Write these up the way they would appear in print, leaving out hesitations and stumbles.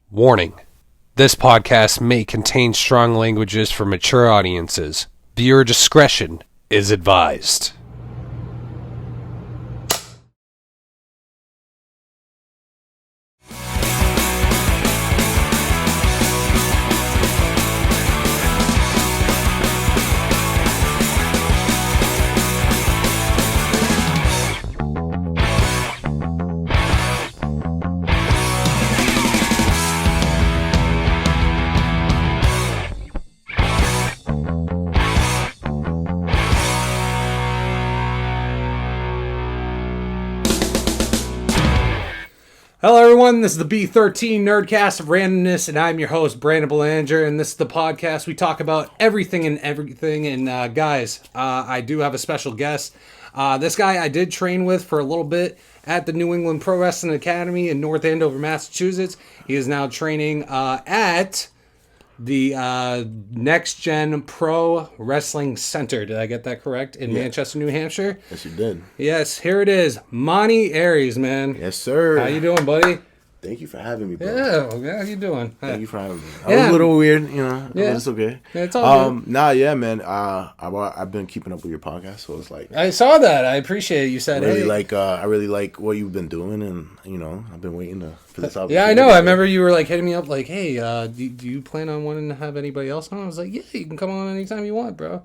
Warning. This podcast may contain strong languages for mature audiences. Viewer discretion is advised. Hello everyone, this is the B13 NerdCast of Randomness, and I'm your host, Brandon Belanger, and this is the podcast we talk about everything, and guys, I do have a special guest. This guy I did train with for a little bit at the New England Pro Wrestling Academy in North Andover, Massachusetts. He is now training at the Next Gen Pro Wrestling Center. Did I get that correct? In Manchester, New Hampshire? Yes, you did. Yes, here it is. Monty Aries, man. Yes, sir. How you doing, buddy? Thank you for having me, bro. Yeah, how you doing? Thank you for having me. I was a little weird, but it's okay. Yeah, it's all good. Man. I've been keeping up with your podcast, so it's like I saw that. I appreciate it. You said, I really like what you've been doing, and I've been waiting for this opportunity. Yeah, I know. I remember you were like hitting me up, like, hey, do you plan on wanting to have anybody else on? I was like, yeah, you can come on anytime you want, bro.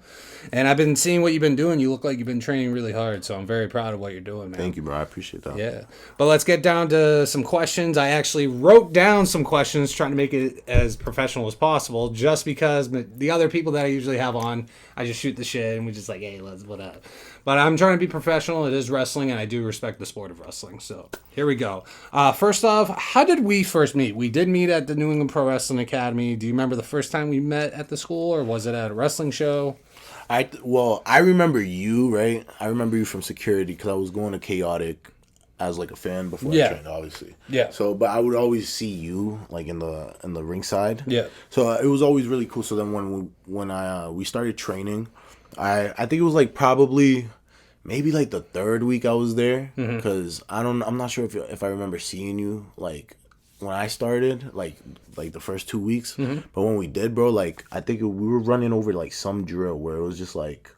And I've been seeing what you've been doing. You look like you've been training really hard, so I'm very proud of what you're doing, man. Thank you, bro. I appreciate that. Yeah. But let's get down to some questions. I actually wrote down some questions trying to make it as professional as possible, just because the other people that I usually have on, I just shoot the shit and we just like, hey, let's what up. But I'm trying to be professional. It is wrestling, and I do respect the sport of wrestling. So here we go. First off, how did we first meet? We did meet at the New England Pro Wrestling Academy. Do you remember the first time we met at the school, or was it at a wrestling show? I remember you, right? I remember you from security because I was going to Chaotic as like a fan before I trained, obviously. Yeah. So, but I would always see you like in the ringside. Yeah. So it was always really cool. So then when we started training, I think it was like probably maybe like the third week I was there, because I'm not sure if I remember seeing you like when I started like the first 2 weeks, but when we did, bro, like I think we were running over like some drill where it was just like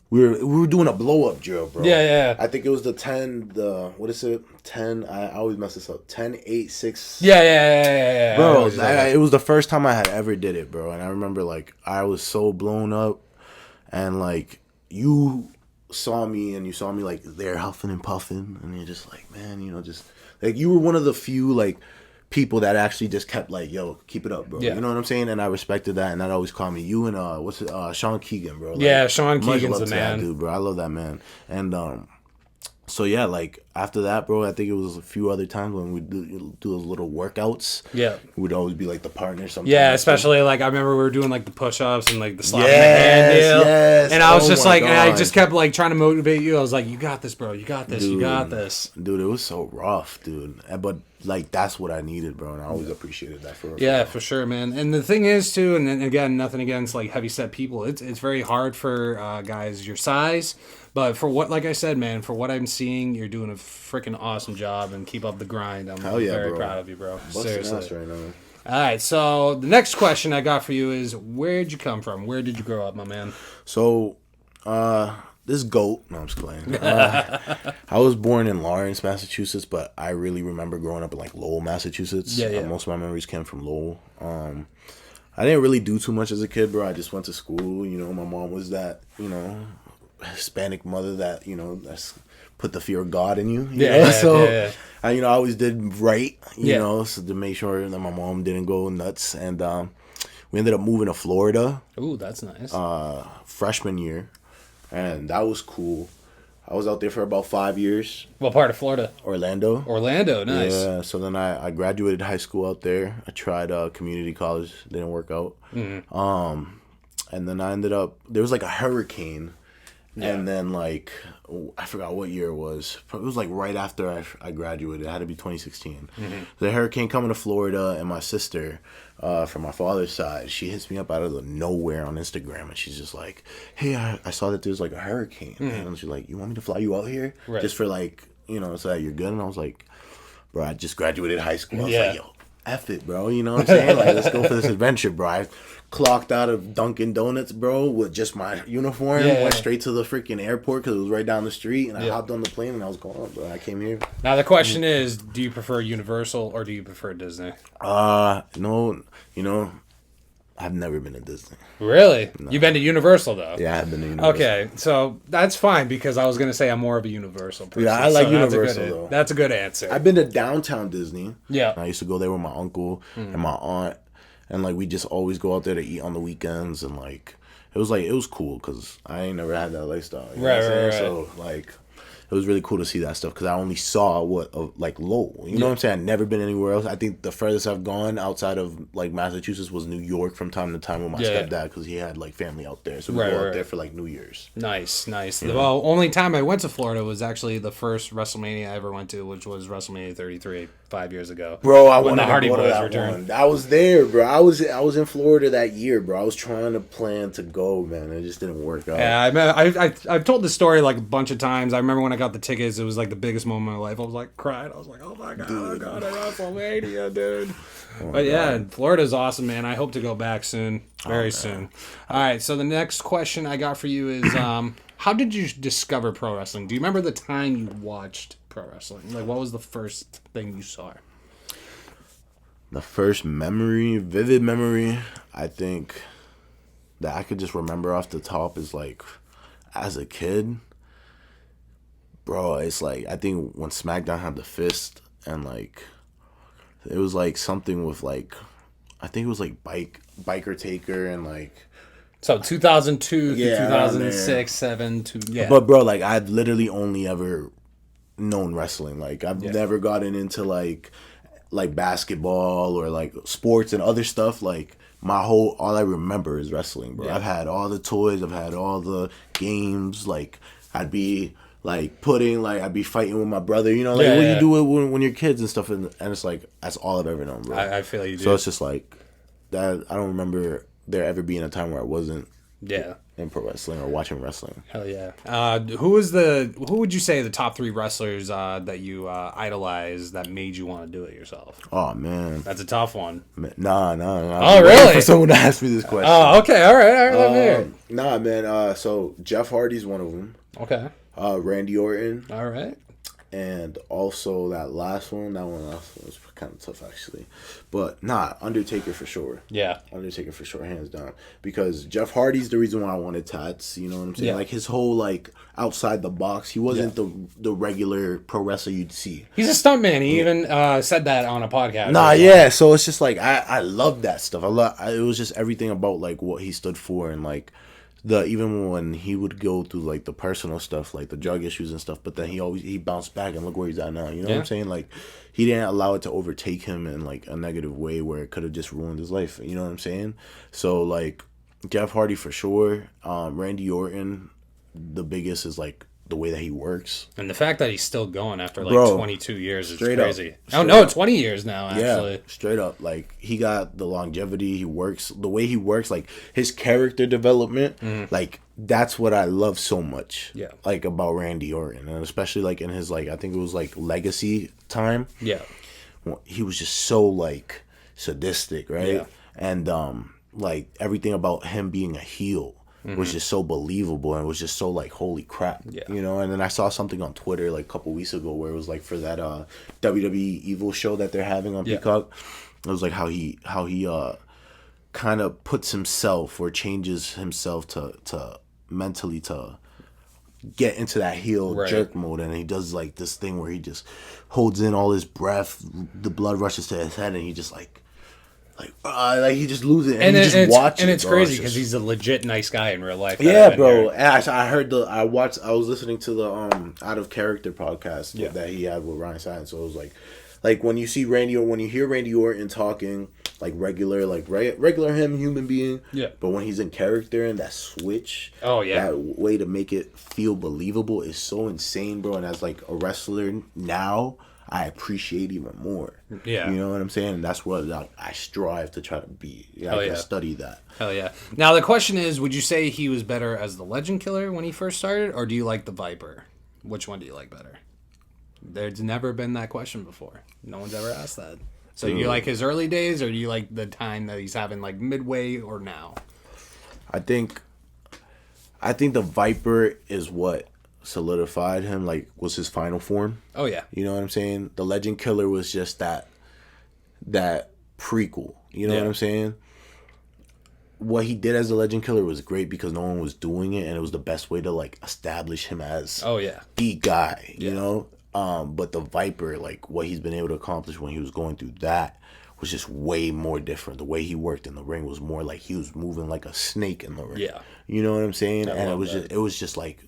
we were doing a blow up drill, bro. Yeah. I think it was the 10. What is it? 10. I always mess this up. 10, 8, 6. Yeah. Bro, it was the first time I had ever did it, bro, and I remember like I was so blown up, and like you saw me like there huffing and puffing, and you're just like, man, just like you were one of the few like people that actually just kept like, yo, keep it up, bro. You know what I'm saying? And I respected that, and that always called me. You and Sean Keegan, bro. Like, Sean Keegan's the man, dude, bro. I love that man. And so yeah, like after that, bro, I think it was a few other times when we do those little workouts. Yeah, we'd always be like the partner. Sometimes. Yeah, especially like I remember we were doing like the push-ups and like the slapping the hand deal. Yes. And I was just like, God. And I just kept like trying to motivate you. I was like, you got this, bro. You got this. Dude, you got this. Dude, it was so rough, dude. But like that's what I needed, bro, and I always appreciated that for sure, man. And the thing is too, and again, nothing against like heavy set people. It's very hard for guys your size. But for what, like I said, man, for what I'm seeing, you're doing a freaking awesome job, and keep up the grind. I'm very proud of you, bro. Seriously. Right now. All right, so the next question I got for you is, where'd you come from? Where did you grow up, my man? So, this goat. No, I'm just playing. I was born in Lawrence, Massachusetts, but I really remember growing up in like Lowell, Massachusetts. Yeah. Most of my memories came from Lowell. I didn't really do too much as a kid, bro. I just went to school. My mom was that, Hispanic mother that that's put the fear of God in you. I always did right, so to make sure that my mom didn't go nuts, and we ended up moving to Florida. Ooh, that's nice. Freshman year, and that was cool. I was out there for about 5 years. What part of Florida? Orlando, nice. Yeah, so then I graduated high school out there. I tried community college, didn't work out. And then I ended up, there was like a hurricane. Yeah. And then, like, I forgot what year it was. It was, like, right after I graduated. It had to be 2016. The hurricane coming to Florida, and my sister, from my father's side, she hits me up out of the nowhere on Instagram, and she's just like, hey, I saw that there's, like, a hurricane. And she's like, you want me to fly you out here? Right. Just for, like, so that you're good? And I was like, bro, I just graduated high school. I was like, yo, F it, bro. You know what I'm saying? Like, let's go for this adventure, bro. I clocked out of Dunkin' Donuts, bro, with just my uniform. Went straight to the freaking airport because it was right down the street, and I hopped on the plane and I was going, bro. I came here. Now the question is, do you prefer Universal or do you prefer Disney? No, you know, I've never been to Disney. Really? No. You've been to Universal, though? Yeah, I've been to Universal. Okay, so that's fine because I was going to say I'm more of a Universal person. Yeah, I like Universal, though. That's a good answer. I've been to downtown Disney. Yeah. I used to go there with my uncle and my aunt. And, like, we just always go out there to eat on the weekends. And, like, it was cool because I ain't never had that lifestyle. You know what I'm saying? So, like, it was really cool to see that stuff because I only saw Lowell. You know what I'm saying? I'd never been anywhere else. I think the furthest I've gone outside of like Massachusetts was New York from time to time with my stepdad because he had like family out there. So we go out there for like New Year's. Nice. Yeah. Well, only time I went to Florida was actually the first WrestleMania I ever went to, which was WrestleMania 33 5 years ago. Bro, I wanted to go to that one. I was there, bro. I was in Florida that year, bro. I was trying to plan to go, man. It just didn't work out. Yeah, I've told this story like a bunch of times. I remember when I got the tickets, it was like the biggest moment of my life. I was like crying. I was like, oh my God, dude. I got a WrestleMania, dude. But yeah, Florida's awesome, man. I hope to go back soon. Very soon. All right, so the next question I got for you is how did you discover pro wrestling? Do you remember the time you watched pro wrestling? Like, what was the first thing you saw? The first vivid memory, I think, that I could just remember off the top is, like, as a kid, bro, it's like, I think when SmackDown had the fist, and, like, it was, like, something with, like, I think it was, like, Biker Taker, and, like... So, 2002 to 2006, 7, yeah. But, bro, like, I've literally only ever known wrestling. Like, I've never gotten into, like basketball or like sports and other stuff. Like all I remember is wrestling, bro. I've had all the toys, I've had all the games. Like I'd be fighting with my brother, you know, like what you do when you're kids and stuff, and it's like that's all I've ever known, bro. I feel you do. So it's just like that. I don't remember there ever being a time where I wasn't in pro wrestling or watching wrestling. Hell yeah. Who would you say the top 3 wrestlers that you idolize that made you want to do it yourself? Oh, man. That's a tough one. Nah. Oh, really? For someone to ask me this question. Oh, okay. All right. Let me hear it. Nah, man. So Jeff Hardy's one of them. Okay. Randy Orton. All right. And also that last one was kind of tough, actually. But, Undertaker for sure. Yeah. Undertaker for sure, hands down. Because Jeff Hardy's the reason why I wanted tats, you know what I'm saying? Yeah. Like, his whole, like, outside the box, he wasn't the regular pro wrestler you'd see. He's a stuntman. He even said that on a podcast. So it's just, like, I love that stuff. It was just everything about, like, what he stood for and, like, even when he would go through like the personal stuff, like the drug issues and stuff, but then he bounced back and look where he's at now. You know what I'm saying? Like he didn't allow it to overtake him in like a negative way where it could have just ruined his life. You know what I'm saying? So like Jeff Hardy for sure. Randy Orton, the biggest is like the way that he works. And the fact that he's still going after like 22 years is crazy. Oh no, 20 years now actually. Yeah, straight up. Like he got the longevity, he works, the way he works, like his character development, like that's what I love so much. Yeah. Like about Randy Orton, and especially like in his like I think it was like legacy time. Yeah. He was just so like sadistic, right? Yeah. And like everything about him being a heel was just so believable and was just so like holy crap, you know. And then I saw something on Twitter like a couple weeks ago where it was like for that WWE Evil show that they're having on Peacock. It was like how he kind of puts himself or changes himself to mentally to get into that heel jerk mode, and he does like this thing where he just holds in all his breath, the blood rushes to his head, and he just like he just loses it, and he just watches. And it's crazy because he's a legit nice guy in real life. Yeah, bro. I heard I was listening to the Out of Character podcast that he had with Ryan Satin. So it was like when you hear Randy Orton talking like regular him human being. Yeah. But when he's in character and that switch, that way to make it feel believable is so insane, bro. And as like a wrestler now, I appreciate even more. Yeah. You know what I'm saying? And that's what I strive to try to be. I study that. Hell yeah. Now, the question is, would you say he was better as the Legend Killer when he first started, or do you like the Viper? Which one do you like better? There's never been that question before. No one's ever asked that. So you like his early days, or do you like the time that he's having, like midway or now? I think the Viper is what solidified him, like was his final form. Oh yeah. You know what I'm saying? The Legend Killer was just that prequel. You know what I'm saying? What he did as the Legend Killer was great because no one was doing it, and it was the best way to like establish him as the guy. You know? But the Viper, like what he's been able to accomplish when he was going through that was just way more different. The way he worked in the ring was more like he was moving like a snake in the ring. Yeah. You know what I'm saying? And it was just like,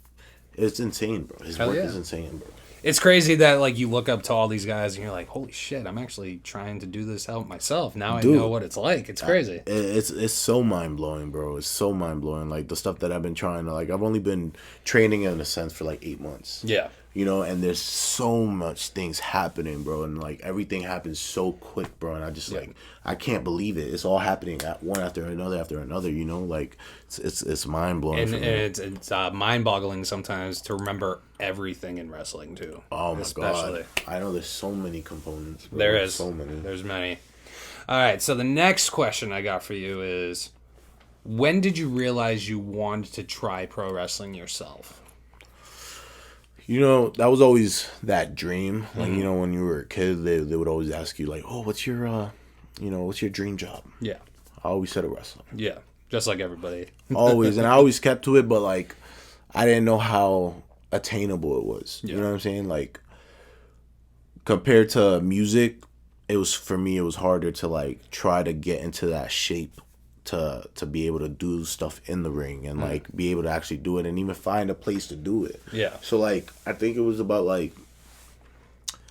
it's insane, bro. His work is insane, bro. It's crazy that like you look up to all these guys and you're like, holy shit, I'm actually trying to do this out myself. Now I know what it's like. It's crazy. It's so mind blowing, bro. It's so mind blowing. Like the stuff that I've been trying to, like, I've only been training in a sense for like 8 months. Yeah. You know, and there's so much things happening, bro, and like everything happens so quick, bro, and I just like I can't believe it. It's all happening at one after another. You know, like it's mind blowing. And it's mind boggling sometimes to remember everything in wrestling too. Oh my god! I know there's so many components. Bro. There's so many. There's many. All right, so the next question I got for you is, when did you realize you wanted to try pro wrestling yourself? You know, that was always that dream. Like, you know, when you were a kid, they would always ask you, like, oh, what's your dream job? Yeah. I always said a wrestler. Yeah, just like everybody. Always. And I always kept to it, but, like, I didn't know how attainable it was. You know what I'm saying? Like, compared to music, for me, it was harder to, like, try to get into that shape to be able to do stuff in the ring and like be able to actually do it and even find a place to do it. Yeah. So like I think it was about like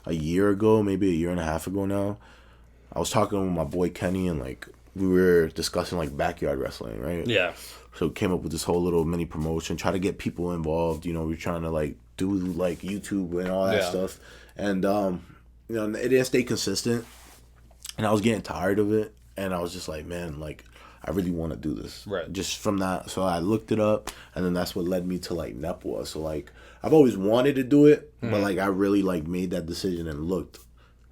a year ago, maybe a year and a half ago now, I was talking with my boy Kenny and like we were discussing like backyard wrestling, right? Yeah. So came up with this whole little mini promotion, try to get people involved, you know, we're trying to like do like YouTube and all that stuff. And you know, it didn't stay consistent and I was getting tired of it and I was just like, man, like I really want to do this. Right. Just from that. So I looked it up, and then that's what led me to, like, NEPWA. So, like, I've always wanted to do it, but, like, I really, like, made that decision and looked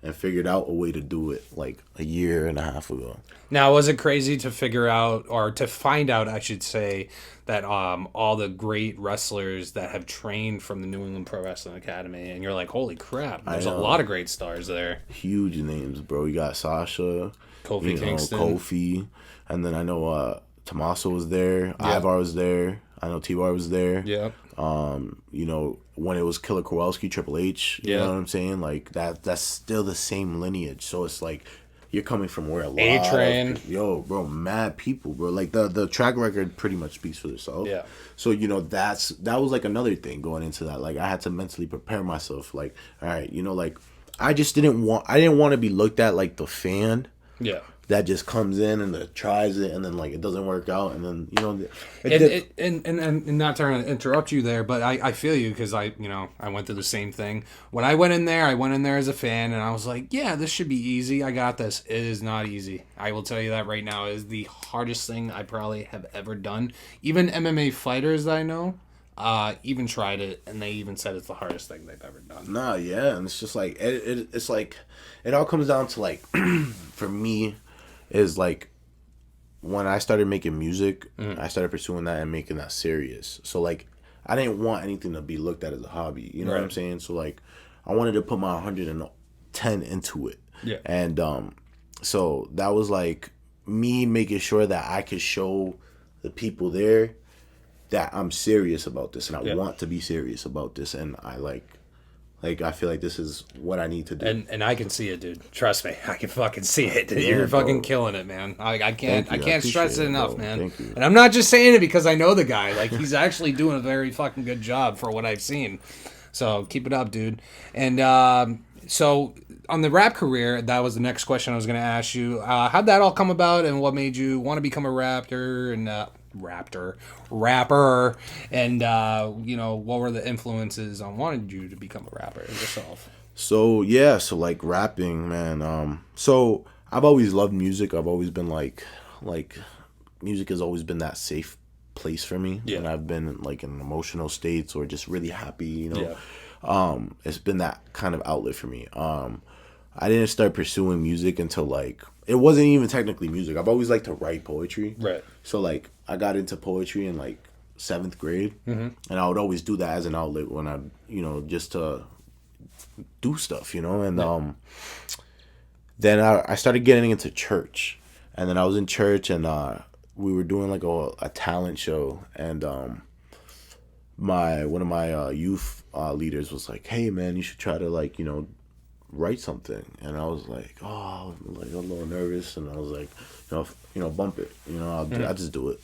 and figured out a way to do it, like, a year and a half ago. Now, was it crazy to figure out, or to find out, I should say, that all the great wrestlers that have trained from the New England Pro Wrestling Academy, and you're like, holy crap, there's a lot of great stars there. Huge names, bro. You got Sasha. Kofi Kingston. Kofi. And then I know Tommaso was there. Yeah. Ivar was there. I know T-Bar was there. Yeah. You know, when it was Killer Kowalski, Triple H, you know what I'm saying? Like, that's still the same lineage. So it's like, you're coming from where a lot A-Train. Yo, bro, mad people, bro. Like, the track record pretty much speaks for itself. Yeah. So, you know, that was, like, another thing going into that. Like, I had to mentally prepare myself. Like, all right, you know, like, I didn't want to be looked at like the fan. Yeah. That just comes in and tries it and then like it doesn't work out and then you know and not trying to interrupt you there, but I feel you because I went through the same thing. When I went in there as a fan and I was like, yeah, this should be easy. I got this. It is not easy. I will tell you that right now. It is the hardest thing I probably have ever done. Even MMA fighters that I know even tried it and they even said it's the hardest thing they've ever done. Nah, yeah, and it's just like it's like it all comes down to like for me is like when I started making music, I started pursuing that and making that serious. So like I didn't want anything to be looked at as a hobby. You know what I'm saying? So like I wanted to put my 110 into it. Yeah. And so that was like me making sure that I could show the people there that I'm serious about this and I want to be serious about this and I like I feel like this is what I need to do. And I can see it, dude. Trust me. I can fucking see it. Yeah, you're fucking killing it, man. I can't stress it enough, man. Thank you. And I'm not just saying it because I know the guy. Like, he's actually doing a very fucking good job for what I've seen. So, keep it up, dude. And so, on the rap career, that was the next question I was going to ask you. How'd that all come about and what made you want to become a rapper and... rapper, and what were the influences on wanting you to become a rapper yourself? So like rapping, man. So I've always loved music. I've always been like music has always been that safe place for me when I've been like in emotional states or just really happy, you know. It's been that kind of outlet for me. I didn't start pursuing music until like it wasn't even technically music. I've always liked to write poetry. Right. So like I got into poetry in like 7th grade, and I would always do that as an outlet when I, just to do stuff, and then I started getting into church, and then I was in church, and we were doing like a talent show, and one of my youth leaders was like, "Hey man, you should try to like write something," and I was like, "Oh, like I'm a little nervous," and I was like, bump it, I'll just do it.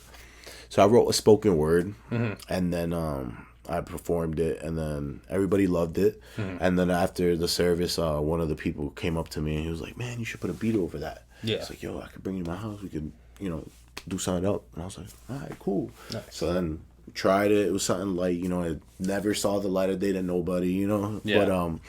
So I wrote a spoken word, and then I performed it, and then everybody loved it. And then after the service, one of the people came up to me, and he was like, "Man, you should put a beat over that." Yeah. It's like, "Yo, I could bring you to my house. We could, do something up." And I was like, "All right, cool." Nice. So then we tried it. It was something like, it never saw the light of day to nobody, Yeah. But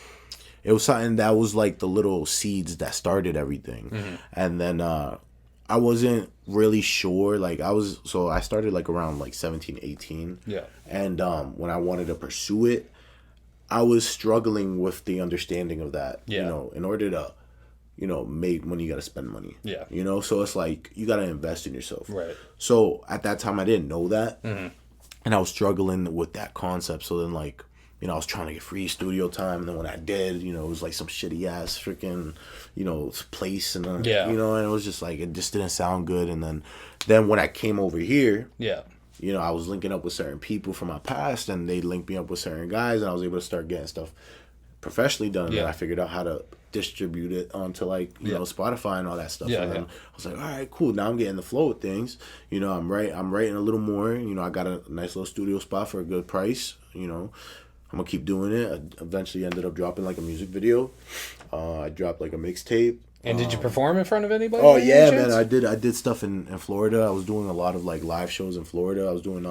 it was something that was like the little seeds that started everything. And then I wasn't really sure. Like I started like around like 17, 18. Yeah. And when I wanted to pursue it, I was struggling with the understanding of that. Yeah. In order to, make money, you got to spend money. Yeah. So it's like you got to invest in yourself. Right. So at that time, I didn't know that. And I was struggling with that concept. So then like, I was trying to get free studio time, and then when I did, it was like some shitty ass freaking, place, and and it was just like it just didn't sound good. And then when I came over here, I was linking up with certain people from my past, and they linked me up with certain guys, and I was able to start getting stuff professionally done. And I figured out how to distribute it onto like Spotify and all that stuff. And then I was like, all right, cool. Now I'm getting the flow of things. I'm writing a little more. I got a nice little studio spot for a good price. I'm gonna keep doing it. I eventually ended up dropping like a music video. I dropped like a mixtape. And did you perform in front of anybody? Oh yeah, man. I did stuff in Florida. I was doing a lot of like live shows in Florida. I was doing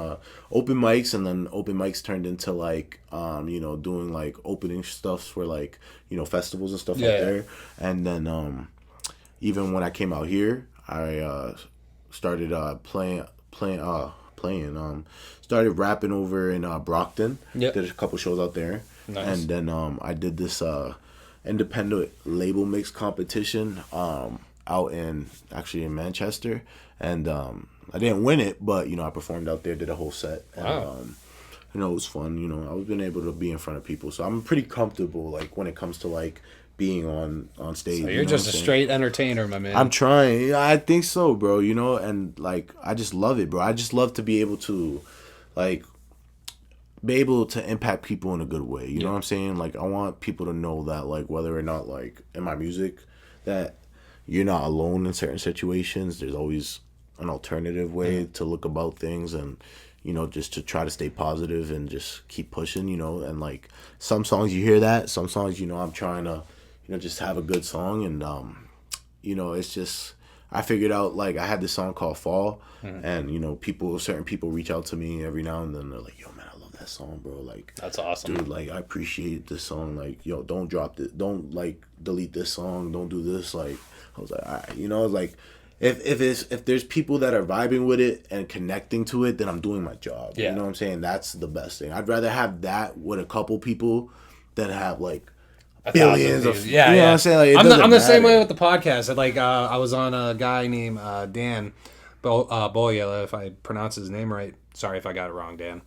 open mics, and then open mics turned into like doing like opening stuff for like festivals and stuff there. And then even when I came out here, I started started rapping over in Brockton. Did a couple shows out there. Nice. And then I did this independent label mix competition out in Manchester, and I didn't win it, but I performed out there, did a whole set, and it was fun. I was been able to be in front of people, so I'm pretty comfortable like when it comes to like being on stage. So you're just a straight entertainer, my man. I'm trying. I think so, bro. And like I just love it, bro. I just love to be able to like be able to impact people in a good way. You know what I'm saying? Like I want people to know that like whether or not like in my music that you're not alone in certain situations. There's always an alternative way to look about things, and just to try to stay positive and just keep pushing, and like some songs you hear that, some songs I'm trying to just have a good song, and it's just I figured out like I had this song called Fall, and certain people reach out to me every now and then. They're like, "Yo, man, I love that song, bro. Like, that's awesome, dude. Like, I appreciate this song. Like, yo, don't drop it. Don't like delete this song. Don't do this." Like, I was like, all right, like if there's people that are vibing with it and connecting to it, then I'm doing my job. You know what I'm saying? That's the best thing. I'd rather have that with a couple people than have like billions of you know what I'm saying? Like, I'm the same way with the podcast. Like I was on a guy named Dan Boyela, if I pronounce his name right. Sorry if I got it wrong, Dan.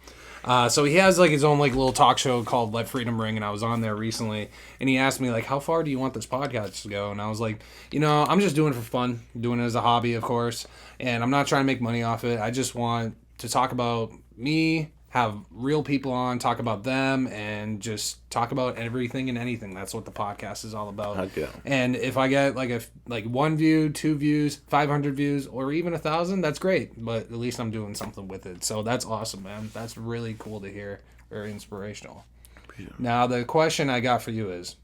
So he has like his own like little talk show called Let Freedom Ring, and I was on there recently, and he asked me like, how far do you want this podcast to go? And I was like, I'm just doing it for fun, doing it as a hobby, of course, and I'm not trying to make money off it. I just want to talk about me, have real people on, talk about them, and just talk about everything and anything. That's what the podcast is all about. Okay. And if I get like 1 view, 2 views, 500 views, or even 1,000, that's great. But at least I'm doing something with it. So that's awesome, man. That's really cool to hear. Very inspirational. Now the question I got for you is,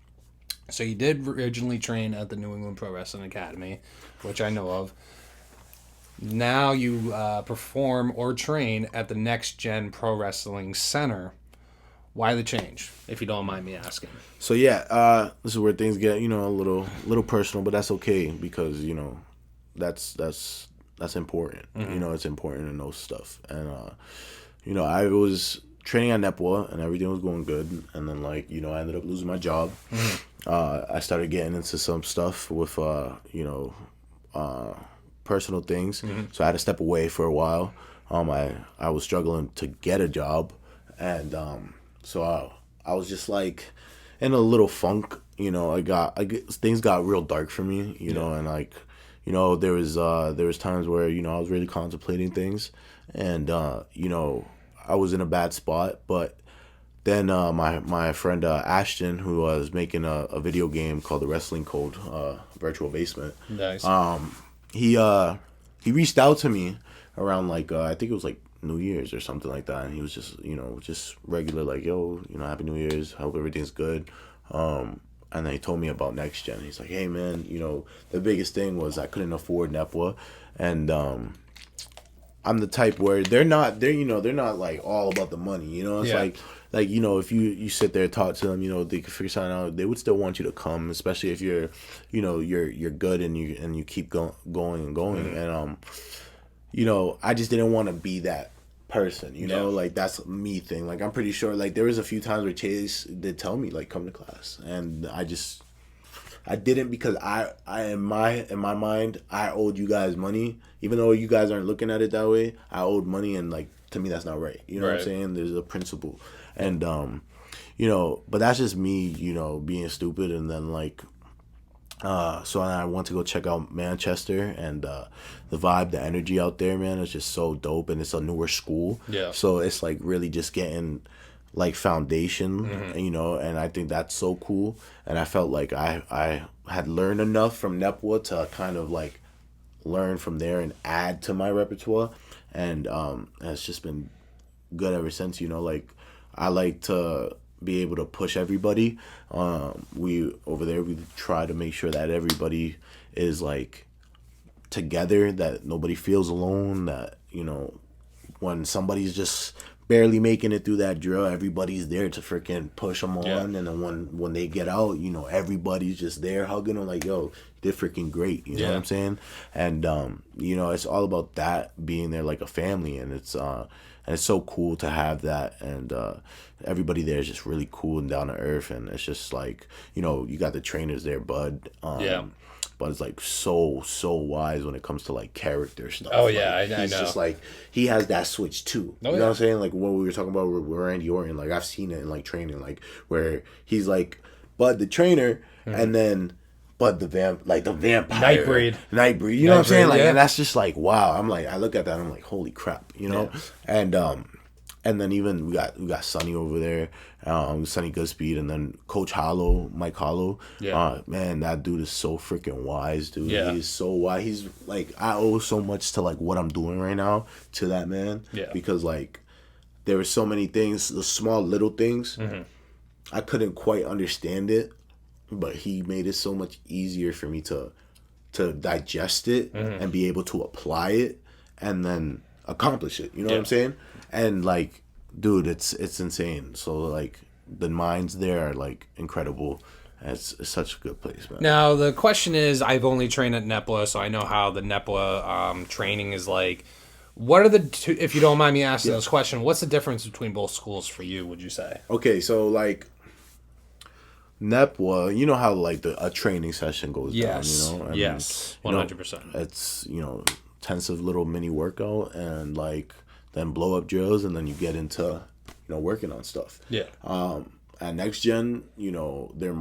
so you did originally train at the New England Pro Wrestling Academy, which I know of. Now you perform or train at the Next Gen Pro Wrestling Center. Why the change, if you don't mind me asking? So this is where things get a little personal, but that's okay because that's important. It's important to know stuff, and I was training at Nepwa, and everything was going good. And then, like, you know, I ended up losing my job. I started getting into some stuff with, you know, personal things. So I had to step away for a while. I was struggling to get a job. And so I was just, like, in a little funk. You know, things got real dark for me, you know, and, like, you know, there was times where, you know, I was really contemplating things. And, you know, I was in a bad spot, but then my friend Ashton, who was making a video game called The Wrestling Code, Virtual Basement. Nice. He reached out to me around, like, I think it was like New Year's or something like that, and he was just, you know, just regular, like, yo, you know, Happy New Year's, hope everything's good. And then he told me about Next Gen. He's like, hey man, you know, the biggest thing was I couldn't afford Nepwa, and I'm the type where they're not like all about the money, you know. It's like, you know, if you sit there and talk to them, you know, they can figure something out. They would still want you to come, especially if you're, you know, you're good and you keep going and going. And you know, I just didn't want to be that person, you know, like that's me thing. Like I'm pretty sure, like there was a few times where Chase did tell me like come to class, and I didn't, because I in my mind I owed you guys money, even though you guys aren't looking at it that way. I owed money, and like to me that's not right. You know what I'm saying? There's a principle, and you know, but that's just me, you know, being stupid. And then like so I went to go check out Manchester, and the vibe, the energy out there, man, is just so dope, and it's a newer school. Yeah. So it's like really just getting like foundation, you know, and I think that's so cool. And I felt like I had learned enough from Nepwa to kind of like learn from there and add to my repertoire, and it's just been good ever since, you know. Like I like to be able to push everybody. We over there, we try to make sure that everybody is like together, that nobody feels alone, that, you know, when somebody's just barely making it through that drill, everybody's there to freaking push them on. And then when they get out, you know, everybody's just there hugging them like, yo, they're freaking great, you know what I'm saying? And you know, it's all about that, being there like a family. And it's so cool to have that. And everybody there is just really cool and down to earth. And it's just like, you know, you got the trainers there, Bud. But it's like so wise when it comes to like character stuff. Oh like, yeah, I know. He's just like, he has that switch too. You know what I'm saying? Like what we were talking about with Randy Orton, like I've seen it in like training, like where he's like Bud the trainer, and then Bud the vampire, Nightbreed. You know what I'm saying? Like, and that's just like, wow. I'm like, I look at that and I'm like, holy crap, you know? And then even we got Sonny over there, Sonny Goodspeed, and then Coach Hollow, Mike Hollow. Man, that dude is so freaking wise, dude. He's so wise. He's like, I owe so much to like what I'm doing right now to that man. Because like there were so many things, the small little things, I couldn't quite understand it, but he made it so much easier for me to digest it and be able to apply it and then accomplish it. You know what I'm saying? And like, dude, it's insane. So like the minds there are like incredible. It's such a good place, man. Now the question is, I've only trained at Nepwa, so I know how the Nepwa training is like. What are the two, if you don't mind me asking this question, what's the difference between both schools for you, would you say? Okay, so like Nepwa, you know how like a training session goes down, you know? And, 100%. It's, you know, intensive little mini workout, and like then blow up drills, and then you get into, you know, working on stuff. At Next Gen, you know, they're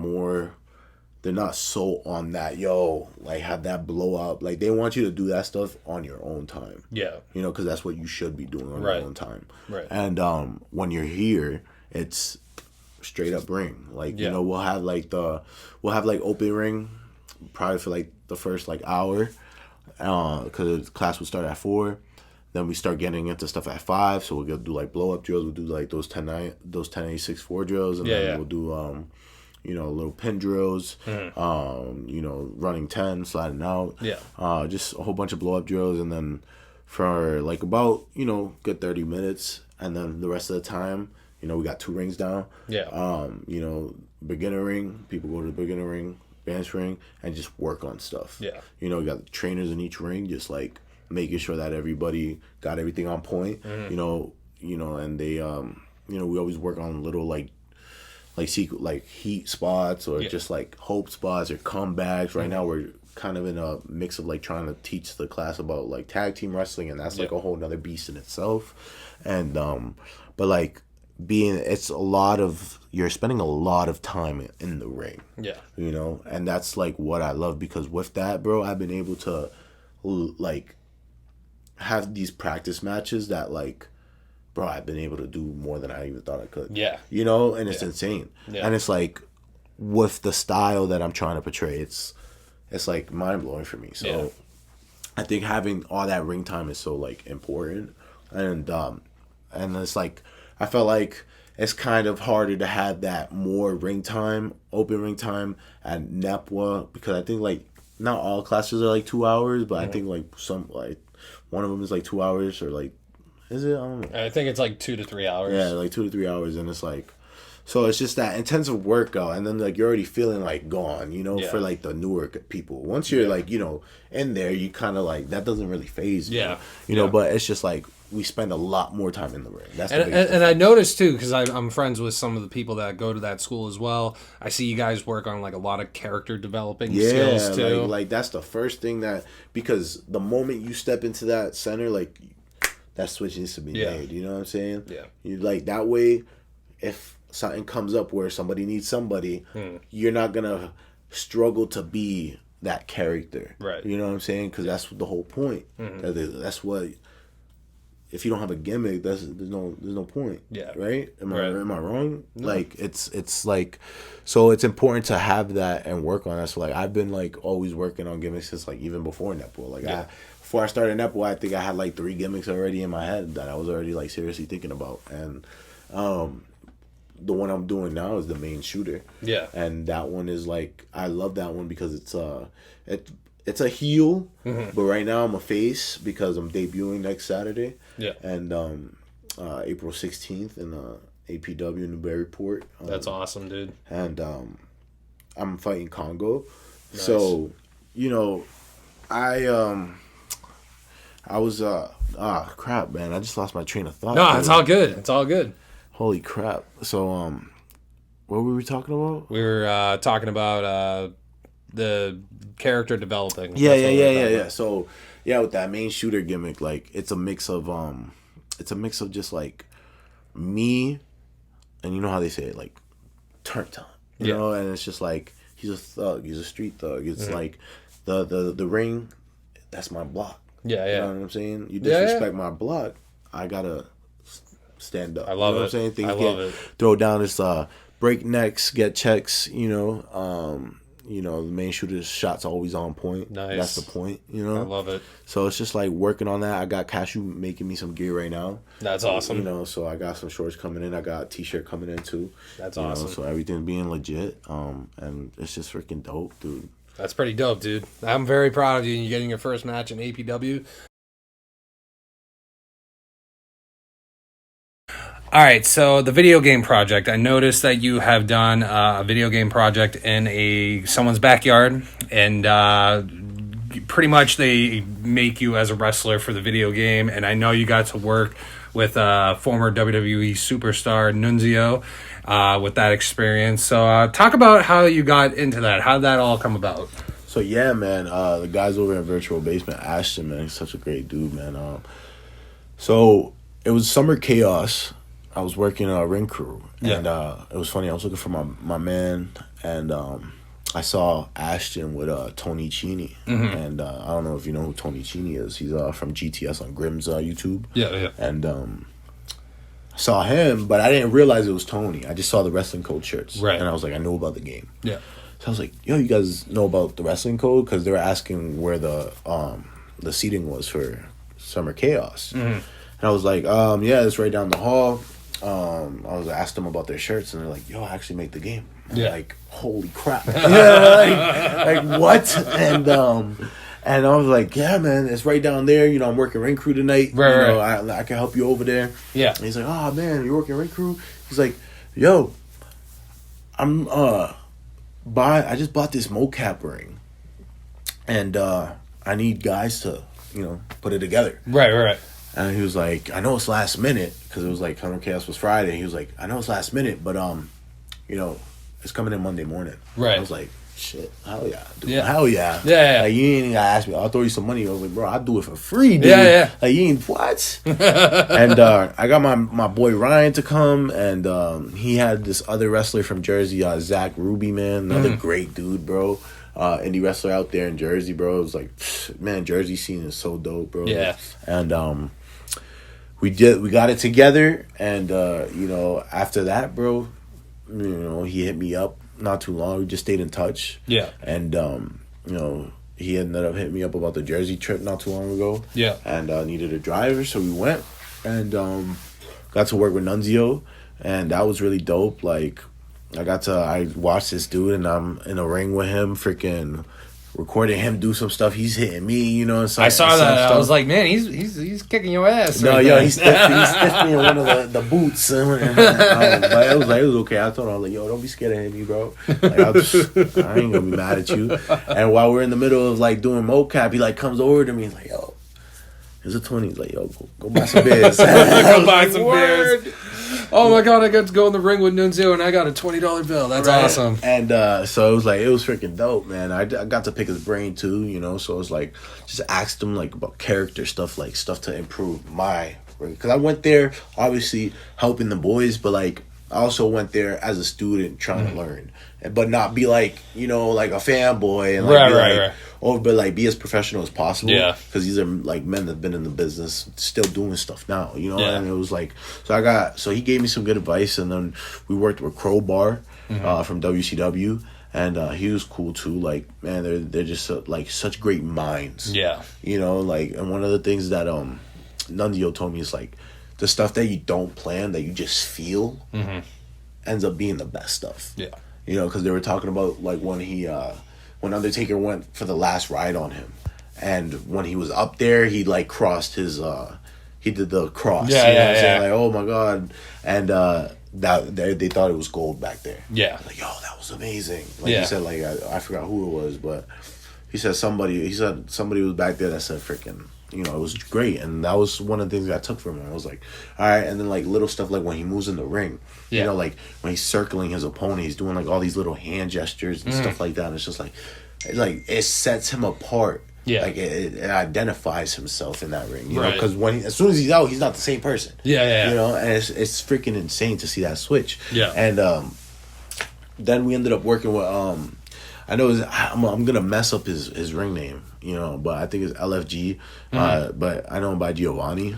not so on that, yo, like have that blow up. Like they want you to do that stuff on your own time. You know, because that's what you should be doing on your own time. And when you're here, it's straight up ring. Like, you know, we'll have like open ring probably for like the first like hour, because the class will start at 4. Then we start getting into stuff at 5, so we'll go do like blow up drills. We'll do like those 10-8-6-4 drills, and then we'll do you know, little pin drills, you know, running 10, sliding out, just a whole bunch of blow up drills, and then for like about, you know, good 30 minutes, and then the rest of the time, you know, we got 2 rings down. You know, beginner ring, people go to the beginner ring, bench ring, and just work on stuff. You know, we got trainers in each ring, just like making sure that everybody got everything on point. You know, and they we always work on little secret heat spots or just like hope spots or comebacks. Right now we're kind of in a mix of like trying to teach the class about like tag team wrestling, and that's like a whole nother beast in itself. And but like you're spending a lot of time in the ring. Yeah. And that's like what I love, because with that, bro, I've been able to like have these practice matches that like, bro, I've been able to do more than I even thought I could. Yeah. And it's insane. Yeah. And it's like with the style that I'm trying to portray, it's like mind blowing for me. So I think having all that ring time is so like important. And it's like I felt like it's kind of harder to have that more ring time, open ring time at NEPWA, because I think like not all classes are like 2 hours, but I think like some like one of them is like 2 hours, or like, is it? I don't know. I think it's like 2 to 3 hours. Yeah, like 2 to 3 hours, and it's like, so it's just that intensive workout, and then like you're already feeling like gone, for like the newer people. Once you're like, in there, you kind of like, that doesn't really phase you. But it's just like we spend a lot more time in the ring. That's and I noticed too, because I'm friends with some of the people that go to that school as well. I see you guys work on like a lot of character developing skills too. Like that's the first thing because the moment you step into that center, like that switch needs to be made. You know what I'm saying? Yeah. You like that way, if something comes up where somebody needs somebody, you're not gonna struggle to be that character. Right. You know what I'm saying? Because that's the whole point. That's what. If you don't have a gimmick, there's no point. Yeah. Right? Am I wrong? No. Like it's like, so it's important to have that and work on that. So like I've been like always working on gimmicks since like even before NEPWA. Like before I started NEPWA, I think I had like 3 gimmicks already in my head that I was already like seriously thinking about. And the one I'm doing now is the main shooter. Yeah. And that one is like, I love that one because it's a heel, but right now I'm a face because I'm debuting next Saturday. Yeah. And April 16th in APW Newburyport. That's awesome, dude. And I'm fighting Congo. Nice. So, I was crap, man. I just lost my train of thought. No, it's all good. It's all good. Holy crap. So what were we talking about? We were talking about the character developing. Yeah. So with that main shooter gimmick, like it's a mix of just like me, and you know how they say it, like turn time. You know, and it's just like he's a thug, he's a street thug. It's like the ring, that's my block. Yeah. You know what I'm saying? You disrespect my block, I gotta stand up. I love it. What I'm saying? Things throw down this break necks, get checks, the main shooter's shots always on point. Nice. That's the point, I love it. So it's just like working on that. I got Cashew making me some gear right now. That's awesome. So I got some shorts coming in. I got a t-shirt coming in too. That's awesome. So everything being legit. And it's just freaking dope, dude. That's pretty dope, dude. I'm very proud of you. You're getting your first match in APW. All right, so the video game project. I noticed that you have done a video game project in someone's backyard, and pretty much they make you as a wrestler for the video game. And I know you got to work with former WWE superstar Nunzio with that experience. So talk about how you got into that. How did that all come about? So yeah, man, the guys over in Virtual Basement, Ashton, man, he's such a great dude, man. So it was Summer Chaos. I was working a ring crew, and it was funny. I was looking for my man, and I saw Ashton with Tony Cini, and I don't know if you know who Tony Cini is. He's from GTS on Grimm's YouTube. Yeah. And I saw him, but I didn't realize it was Tony. I just saw the wrestling code shirts, right? And I was like, I knew about the game. Yeah. So I was like, yo, you guys know about the wrestling code? Because they were asking where the seating was for Summer Chaos. And I was like, yeah, it's right down the hall. I asked them about their shirts, and they're like, yo, I actually make the game. Yeah. Like, holy crap. like what? And I was like, yeah, man, it's right down there. I'm working ring crew tonight. Right. I can help you over there. Yeah. And he's like, oh, man, you're working ring crew? He's like, yo, I just bought this mocap ring, and I need guys to, put it together. Right. And he was like, I know it's last minute, because it was like Summer Chaos was Friday. He was like, I know it's last minute, but you know, it's coming in Monday morning. Right. I was like, shit, hell yeah, dude. Yeah. Hell yeah. Yeah. Like, you ain't even gotta ask me. I'll throw you some money. I was like, bro, I'll do it for free, dude. Yeah. Like, you ain't what? And I got my boy Ryan to come, and he had this other wrestler from Jersey, Zach Ruby, man, another great dude, bro. Indie wrestler out there in Jersey, bro. It was like, man, Jersey scene is so dope, bro. Yeah. And we got it together, and you know, after that, bro, you know, he hit me up not too long. We just stayed in touch. Yeah. And you know, he ended up hitting me up about the Jersey trip not too long ago. Yeah. And needed a driver, so we went and got to work with Nunzio, and that was really dope. Like, I watched this dude, and I'm in a ring with him, freaking recording him do some stuff. He's hitting me, you know. And I saw that. Stuff. I was like, man, he's kicking your ass. No, yo, he stiffed me in one of the boots. But it was okay. I told him, I was like, yo, don't be scared of hitting me, bro. Like, I ain't gonna be mad at you. And while we're in the middle of like doing mocap, he like comes over to me. He's like, yo, here's a 20. He's like, yo, go buy some beers. Go buy some beers. Oh my god, I got to go in the ring with Nunzio and I got a $20 bill. That's awesome. And so it was freaking dope, man. I got to pick his brain too, you know. So it was like, just asked him like about character stuff, like stuff to improve my ring. Because I went there obviously helping the boys, but like I also went there as a student trying to learn, but not be like, you know, like a fanboy and like right. But like be as professional as possible. Yeah. Because these are like men that've been in the business, still doing stuff now, you know. Yeah. And it was like, so he gave me some good advice, and then we worked with Crowbar from WCW, and he was cool too. Like, man, they're just like such great minds. Yeah. You know, like, and one of the things that Nunzio told me is like, the stuff that you don't plan, that you just feel, ends up being the best stuff. Yeah. You know, because they were talking about like when Undertaker went for the last ride on him, and when he was up there, he like crossed his he did the cross. Yeah, you know what I'm yeah. saying? Like, oh my god, and that they thought it was gold back there. Yeah. Like, yo, that was amazing. Like he said, like I forgot who it was, but he said somebody was back there that said freaking, you know, it was great. And that was one of the things that I took from him. I was like, all right. And then like little stuff like when he moves in the ring, you know, like when he's circling his opponent, he's doing like all these little hand gestures and stuff like that. And it's just like it sets him apart. Yeah. Like it identifies himself in that ring, you right. know, because as soon as he's out, he's not the same person. Yeah. You know, and it's freaking insane to see that switch. Yeah. And then we ended up working with I know I'm gonna mess up his ring name, you know, but I think it's LFG. But I know him by Giovanni.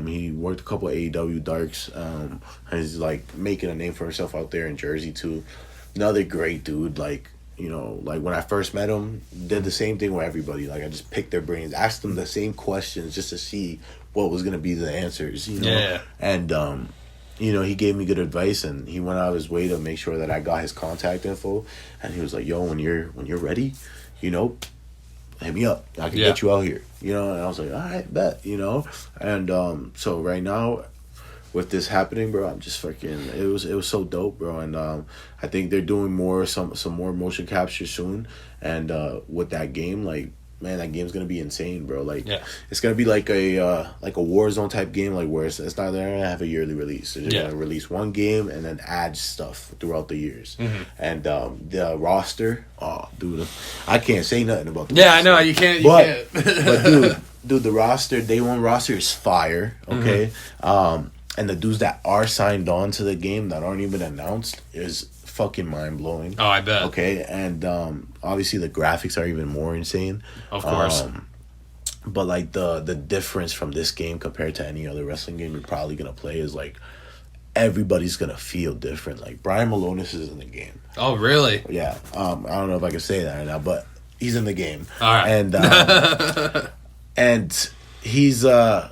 He worked a couple of AEW darks. And he's like making a name for himself out there in Jersey too. Another great dude. Like, you know, like when I first met him, did the same thing with everybody. Like I just picked their brains, asked them the same questions just to see what was gonna be the answers, you know. Yeah. And you know, he gave me good advice, and he went out of his way to make sure that I got his contact info. And he was like, "Yo, when you're ready, you know, hit me up. I can get you out here." You know, and I was like, "All right, bet." You know, and so right now, with this happening, bro, I'm just freaking. It was so dope, bro, and I think they're doing some more motion capture soon, and with that game, like. Man, that game's gonna be insane, bro. Like, it's gonna be like a Warzone type game, like where it's not they're gonna have a yearly release. They're just gonna release one game and then add stuff throughout the years. And the roster, oh, dude, I can't say nothing about the roster. I know you can't. But dude, the roster, day one roster is fire. Okay, and the dudes that are signed on to the game that aren't even announced is fucking mind-blowing. Oh, I bet. Okay, and obviously the graphics are even more insane. Of course. But like the difference from this game compared to any other wrestling game you're probably gonna play is like everybody's gonna feel different. Like Brian Malonis is in the game. Oh, really? Yeah. I don't know if I can say that right now, but he's in the game. All right. And and he's well,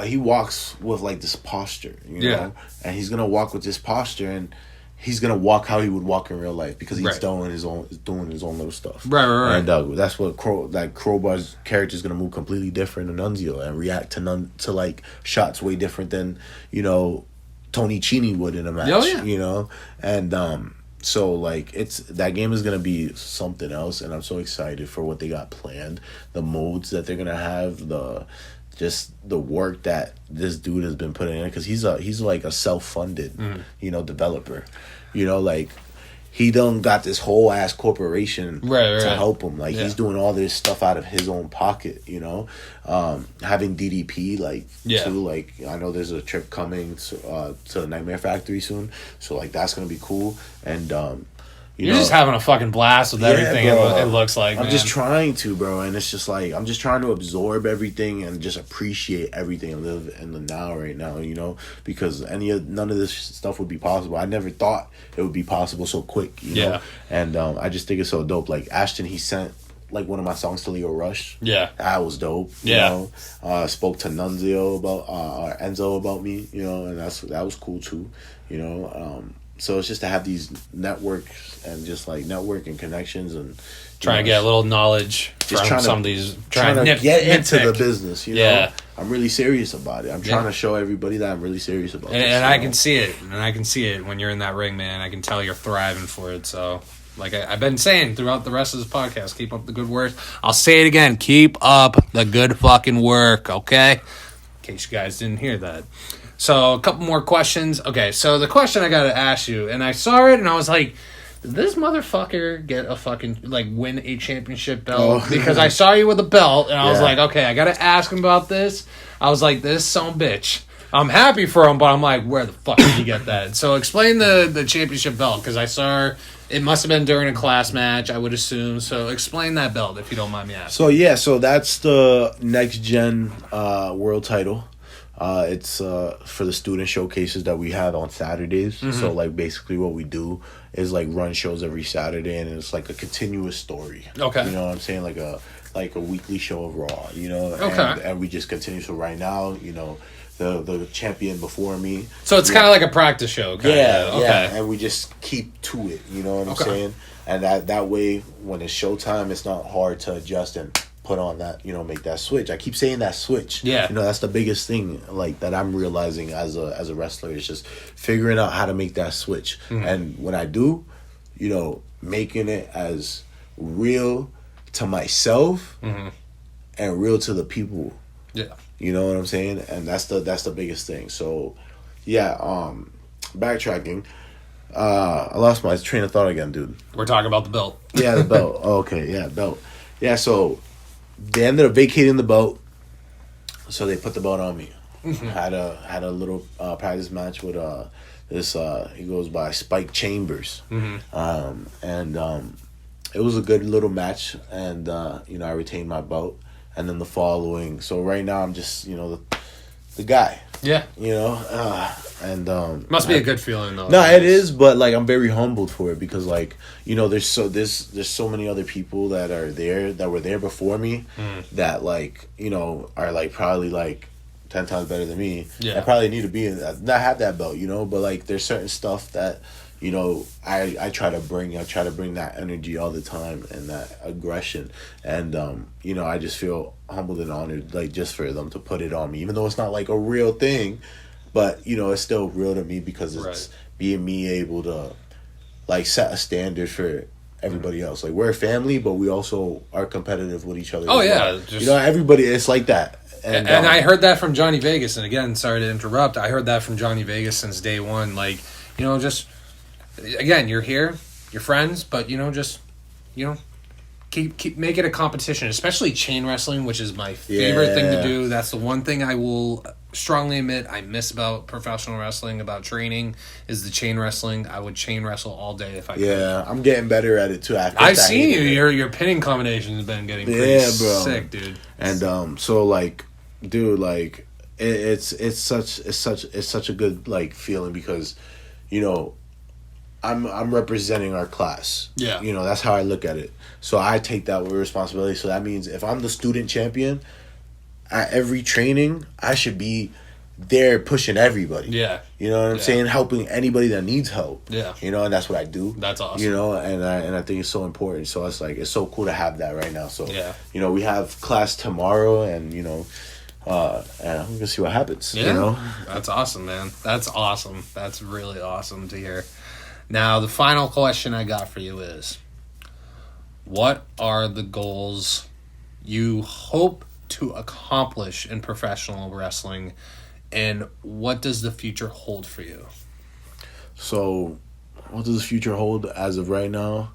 he walks with like this posture, you know, and he's gonna walk with this posture, and he's gonna walk how he would walk in real life because he's doing his own little stuff. Right. And that's what Crowbar's character is gonna move completely different than Nunzio and react to like shots way different than, you know, Tony Chini would in a match. Oh, yeah. You know, and so like that game is gonna be something else, and I'm so excited for what they got planned, the modes that they're gonna have, just the work that this dude has been putting in, because he's like a self-funded, developer. Like, he done got this whole ass corporation to help him. Like, he's doing all this stuff out of his own pocket, having DDP, too. Like, I know there's a trip coming to Nightmare Factory soon. So, like, that's going to be cool. And, you're just having a fucking blast with everything, it looks like, I'm just trying to, bro. And it's just like, I'm just trying to absorb everything and just appreciate everything and live in the now right now, because none of this stuff would be possible. I never thought it would be possible so quick, know? And I just think it's so dope. Like, Ashton, he sent like one of my songs to Leo Rush. Yeah. That was dope. You know? Spoke to Nunzio about Enzo about me, and that was cool too, So it's just to have these networks and just like networking connections and trying to get a little knowledge from some of these. Trying to get into the business, I'm really serious about it. I'm trying to show everybody that I'm really serious about it. And I can see it. And I can see it when you're in that ring, man. I can tell you're thriving for it. So, like I've been saying throughout the rest of this podcast, keep up the good work. I'll say it again. Keep up the good fucking work, okay? In case you guys didn't hear that. So, a couple more questions. Okay, so the question I gotta ask you, and I saw it, and I was like, did this motherfucker get a fucking, win a championship belt? Because I saw you with a belt, and I was like, okay, I gotta ask him about this. I was like, this son of a bitch. I'm happy for him, but I'm like, where the fuck did you get that? So, explain the championship belt, because I saw it must have been during a class match, I would assume. So, explain that belt, if you don't mind me asking. So that's the next gen world title. It's for the student showcases that we have on Saturdays. Mm-hmm. So, like, basically what we do is, like, run shows every Saturday, and it's, like, a continuous story. Okay. You know what I'm saying? Like a weekly show of Raw, Okay. And we just continue. So right now, the champion before me. So it's kind of like a practice show. Yeah. And we just keep to it, you know what I'm saying? And that way, when it's showtime, it's not hard to adjust and put on that, make that switch. I keep saying that switch. Yeah. That's the biggest thing, like, that I'm realizing as a wrestler, is just figuring out how to make that switch. Mm-hmm. And when I do, making it as real to myself and real to the people. Yeah. You know what I'm saying? And that's the biggest thing. So, backtracking. I lost my train of thought again, dude. We're talking about the belt. Yeah, the belt. Okay, yeah, belt. Yeah, so they ended up vacating the belt, so they put the belt on me. Mm-hmm. Had a little practice match with this he goes by Spike Chambers, and it was a good little match, and I retained my belt, and then the following. So right now I'm just the guy. Yeah. And must be a good feeling though. No, it is, but like I'm very humbled for it, because like there's so many other people that were there before me that like are like probably like 10 times better than me. Yeah. I probably need to not have that belt, but like there's certain stuff that I try to bring. I try to bring that energy all the time and that aggression, and I just feel humbled and honored, like, just for them to put it on me, even though it's not like a real thing, but it's still real to me, because it's being me able to like set a standard for everybody else. Like, we're a family, but we also are competitive with each other. Oh yeah, well. Everybody, it's like that. And I heard that from Johnny Vegas, and again, sorry to interrupt. I heard that from Johnny Vegas since day one. Like, just. Again, you're here, you're friends, but keep make it a competition, especially chain wrestling, which is my favorite thing to do. That's the one thing I will strongly admit I miss about professional wrestling, about training, is the chain wrestling. I would chain wrestle all day if I could. Yeah, I'm getting better at it too. I've seen you. Your pinning combination has been getting pretty sick, dude. And so like, dude, like it's such a good like feeling, because I'm representing our class. Yeah. That's how I look at it. So I take that with responsibility. So that means if I'm the student champion, at every training, I should be there pushing everybody. Yeah. You know what I'm saying? Helping anybody that needs help. Yeah. And that's what I do. That's awesome. And I think it's so important. So it's like, it's so cool to have that right now. So, we have class tomorrow, and, and I'm going to see what happens. Yeah. That's awesome, man. That's awesome. That's really awesome to hear. Now, the final question I got for you is, what are the goals you hope to to accomplish in professional wrestling, and what does the future hold for you? So, what does the future hold as of right now?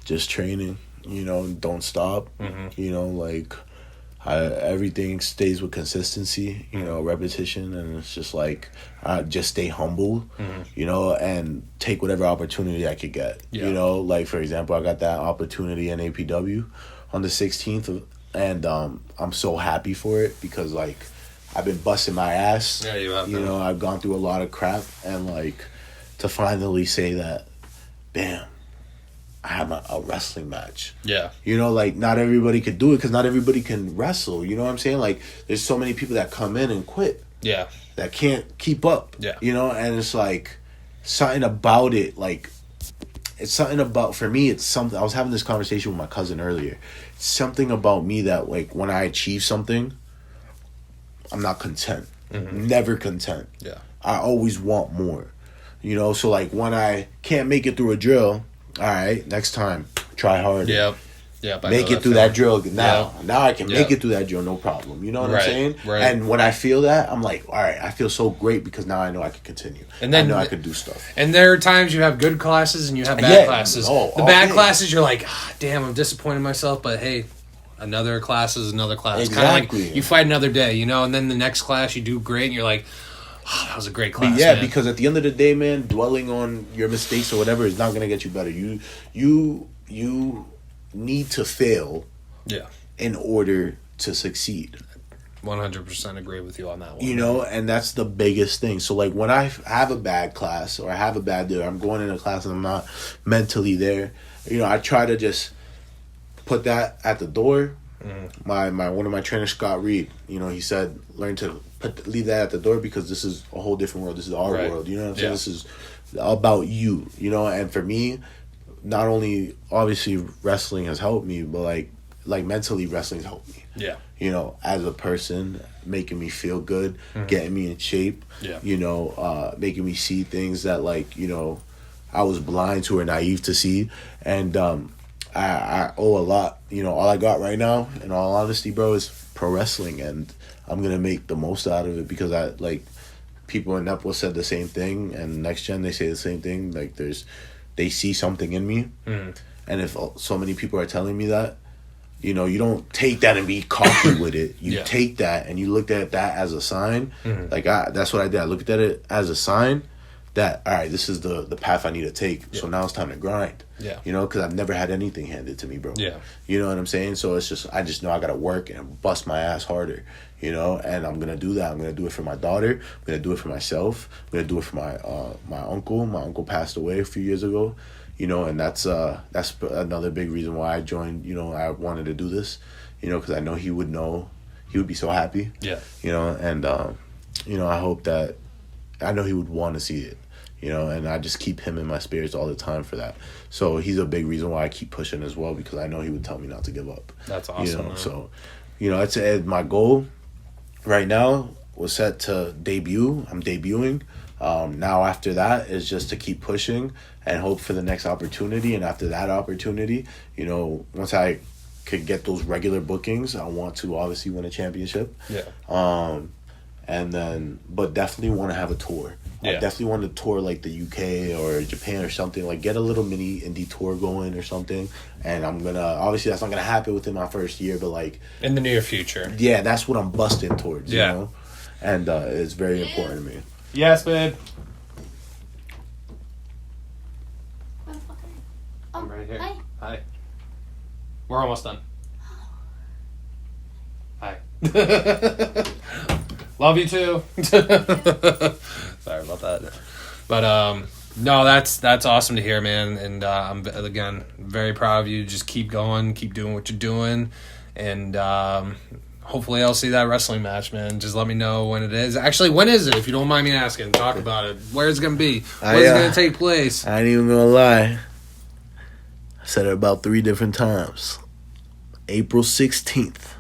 Just training, don't stop. Everything stays with consistency, repetition, and it's just like just stay humble, and take whatever opportunity I could get. Like for example, I got that opportunity in APW on the 16th, and I'm so happy for it because like I've been busting my ass. Yeah, you have. I've gone through a lot of crap, and like to finally say that, bam, I have a wrestling match. Yeah. Like, not everybody could do it because not everybody can wrestle. You know what I'm saying? Like, there's so many people that come in and quit. Yeah. That can't keep up. Yeah. And it's like, something about it, like, it's something about, for me, it's something, I was having this conversation with my cousin earlier. It's something about me that, like, when I achieve something, I'm not content. Never content. Yeah. I always want more. So, like, when I can't make it through a drill, all right, next time, try harder. Yep. Make it through that drill now. Yep. Now I can make it through that drill, no problem. You know what I'm saying? Right. And when I feel that, I'm like, all right, I feel so great because now I know I can continue. And then I know I can do stuff. And there are times you have good classes and you have bad classes. The bad classes, you're like, damn, I'm disappointed in myself, but hey, another class is another class. Exactly. Kind of like you fight another day, and then the next class you do great and you're like, oh, that was a great class. Yeah, man. Because at the end of the day, man, dwelling on your mistakes or whatever is not going to get you better. You need to fail in order to succeed. 100% agree with you on that one. And that's the biggest thing. So, like, when I have a bad class or I have a bad day, or I'm going in a class and I'm not mentally there, I try to just put that at the door. My one of my trainers, Scott Reed, he said, learn to leave that at the door because this is a whole different world. This is our world. You know what I'm saying? This is about you. And for me, not only obviously wrestling has helped me, but like mentally wrestling's helped me. Yeah. As a person, making me feel good, getting me in shape. Yeah. Making me see things that I was blind to or naive to see, and I owe a lot. All I got right now, in all honesty, bro, is pro wrestling, and I'm gonna make the most out of it because people in Nepal said the same thing, and Next Gen they say the same thing. Like they see something in me, and if so many people are telling me that, you don't take that and be cocky with it. You take that and you look at that as a sign. That's what I did. I looked at it as a sign that, all right, this is the path I need to take. Yeah. So now it's time to grind. Yeah. Because I've never had anything handed to me, bro. Yeah. You know what I'm saying? So I just know I got to work and bust my ass harder, and I'm going to do that. I'm going to do it for my daughter. I'm going to do it for myself. I'm going to do it for my uncle. My uncle passed away a few years ago, and that's another big reason why I joined, I wanted to do this, because I know he would be so happy. Yeah. And, I hope that, I know he would want to see it. And I just keep him in my spirits all the time for that. So he's a big reason why I keep pushing as well, because I know he would tell me not to give up. That's awesome. Man. So, it's my goal right now was set to debut. I'm debuting. Now after that is just to keep pushing and hope for the next opportunity. And after that opportunity, once I could get those regular bookings, I want to obviously win a championship. Yeah. And then, but definitely want to have a tour. Yeah. I definitely want to tour like the UK or Japan or something. Like get a little mini indie tour going or something. And I'm gonna, obviously that's not gonna happen within my first year, but like in the near future. Yeah, that's what I'm busting towards. You know, and it's very important to me. Yes, babe. I'm right here. Hi. We're almost done. Hi. Love you too. Sorry about that. But no, that's awesome to hear, man. And I'm again very proud of you. Just keep going, keep doing what you're doing, and hopefully I'll see that wrestling match, man. Just let me know when it is. Actually, when is it? If you don't mind me asking, talk about it. Where's it gonna be? Where's it gonna take place? I ain't even gonna lie. I said it about 3 different times. April 16th.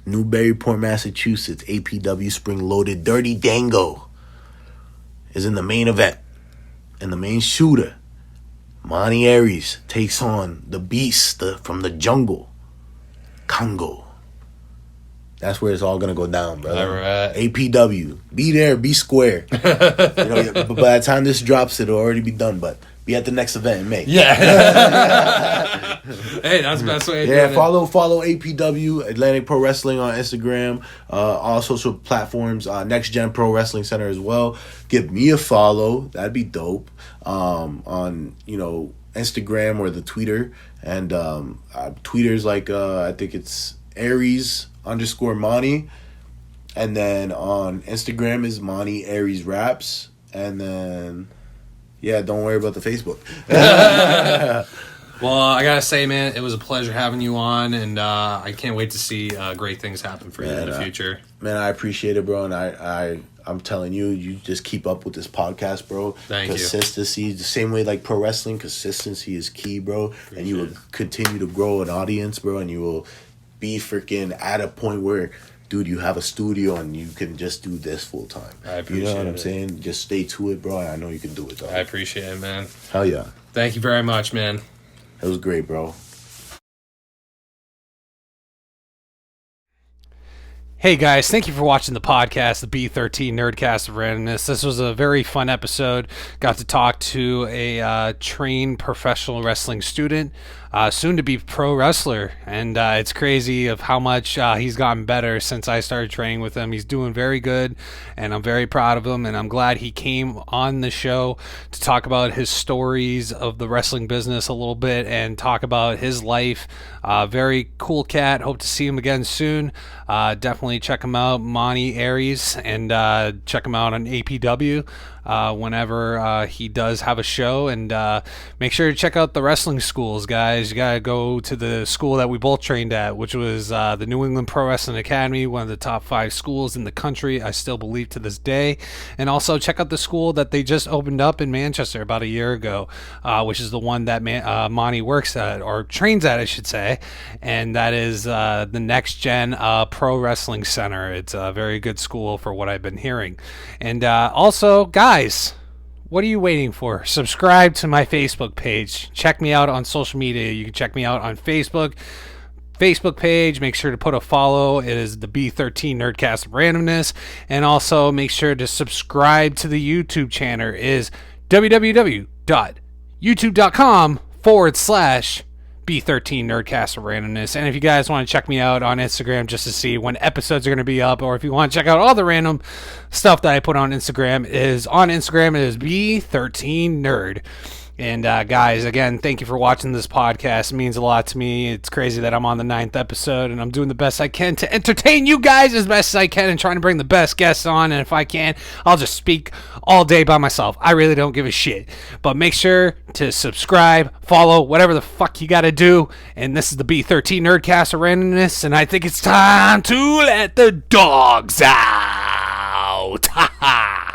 Newburyport, Massachusetts, APW Spring Loaded. Dirty Dango is in the main event. And the main shooter, Monty Aries, takes on the beast from the jungle, Congo. That's where it's all gonna go down, brother. All right. APW. Be there, be square. But by the time this drops, it'll already be done. But be at the next event in May. Yeah. Hey, that's the best way. Follow APW Atlantic Pro Wrestling on Instagram, all social platforms. Next Gen Pro Wrestling Center as well. Give me a follow. That'd be dope. On Instagram or the Twitter, and Twitter's like I think it's Aries _Monty, and then on Instagram is Monty Aries Raps, and then don't worry about the Facebook. Well, I gotta say, man, it was a pleasure having you on, and I can't wait to see great things happen for you in the future. Man, I appreciate it, bro, and I'm telling you, you just keep up with this podcast, bro. Thank you. Consistency, the same way like pro wrestling, consistency is key, bro. And you will continue to grow an audience, bro, and you will be freaking at a point where, dude, you have a studio and you can just do this full time. I appreciate it. You know what I'm saying? Just stay to it, bro. I know you can do it, dog. I appreciate it, man. Hell yeah. Thank you very much, man. It was great, bro. Hey guys, thank you for watching the podcast, the B13 NerdCast of Randomness. This was a very fun episode. Got to talk to a trained professional wrestling student, soon to be pro wrestler, and it's crazy of how much he's gotten better since I started training with him. He's doing very good, and I'm very proud of him, and I'm glad he came on the show to talk about his stories of the wrestling business a little bit and talk about his life. Very cool cat. Hope to see him again soon. Definitely check him out, Monty Aries, and check him out on APW whenever he does have a show. And make sure to check out the wrestling schools, guys. You gotta go to the school that we both trained at, which was the New England Pro Wrestling Academy, one of the top 5 schools in the country, I still believe to this day. And also check out the school that they just opened up in Manchester about a year ago, which is the one that Monty works at, or trains at, I should say, and that is the Next Gen Pro Wrestling Center. It's a very good school for what I've been hearing. And also, guys, what are you waiting for? Subscribe to my Facebook page. Check me out on social media. You can check me out on Facebook page. Make sure to put a follow. It is the B13 NerdCast of Randomness. And also make sure to subscribe to the YouTube channel. It is www.youtube.com/B13 NerdCast of Randomness. And if you guys want to check me out on Instagram just to see when episodes are going to be up, or if you want to check out all the random stuff that I put on Instagram, it is B13 Nerd. And guys, again, thank you for watching this podcast. It means a lot to me. It's crazy that I'm on the 9th episode, and I'm doing the best I can to entertain you guys as best as I can and trying to bring the best guests on. And if I can, I'll just speak all day by myself. I really don't give a shit. But make sure to subscribe, follow, whatever the fuck you got to do. And this is the B13 NerdCast of Randomness, and I think it's time to let the dogs out. Ha ha.